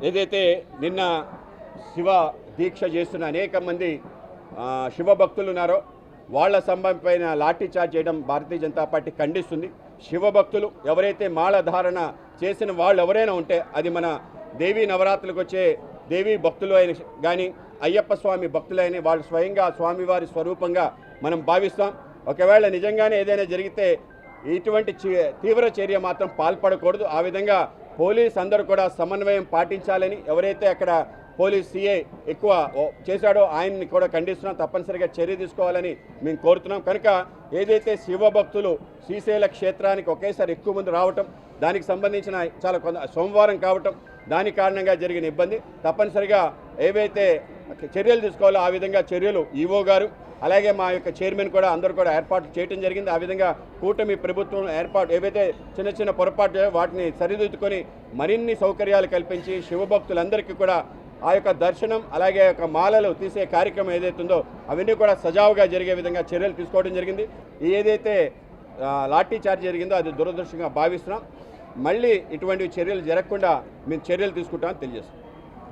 ఏదైతే నిన్న శివ దీక్ష చేస్తున్న అనేక మంది శివభక్తులు ఉన్నారో వాళ్ళ సంబంధమైన లాఠీ చార్జ్ చేయడం భారతీయ జనతా పార్టీ ఖండిస్తుంది. శివభక్తులు ఎవరైతే మాల ధారణ చేసిన వాళ్ళు ఎవరైనా ఉంటే అది మన దేవీ నవరాత్రులకు వచ్చే దేవీ భక్తులు అయిన కానీ అయ్యప్ప స్వామి భక్తులైన వాళ్ళు స్వయంగా స్వామివారి స్వరూపంగా మనం భావిస్తాం. ఒకవేళ నిజంగానే ఏదైనా జరిగితే ఇటువంటి తీవ్ర చర్య మాత్రం పాల్పడకూడదు. ఆ విధంగా పోలీస్ అందరూ కూడా సమన్వయం పాటించాలని, ఎవరైతే అక్కడ పోలీస్ సిఐ ఎక్కువ చేశాడో ఆయన్ని కూడా ఖండిస్తున్నాం. తప్పనిసరిగా చర్య తీసుకోవాలని మేము కోరుతున్నాం. కనుక ఏదైతే శివభక్తులు శ్రీశైల క్షేత్రానికి ఒకేసారి ఎక్కువ మంది రావటం, దానికి సంబంధించిన చాలా సోమవారం కావటం, దాని కారణంగా జరిగిన ఇబ్బంది తప్పనిసరిగా ఏవైతే చర్యలు తీసుకోవాలో ఆ విధంగా చర్యలు ఈవో గారు అలాగే మా యొక్క చైర్మన్ కూడా అందరూ కూడా ఏర్పాట్లు చేయడం జరిగింది. ఆ విధంగా కూటమి ప్రభుత్వం ఏవైతే చిన్న చిన్న పొరపాటు వాటిని సరిదిద్దుకొని మరిన్ని సౌకర్యాలు కల్పించి శివభక్తులందరికీ కూడా ఆ యొక్క దర్శనం అలాగే యొక్క మాలలు తీసే కార్యక్రమం ఏదైతుందో అవన్నీ కూడా సజావుగా జరిగే విధంగా చర్యలు తీసుకోవడం జరిగింది. ఏదైతే లాఠీ చార్జ్ జరిగిందో అది దురదృష్టంగా భావిస్తున్నాం. మళ్ళీ ఇటువంటి చర్యలు జరగకుండా మేము చర్యలు తీసుకుంటామని తెలియజేస్తాం.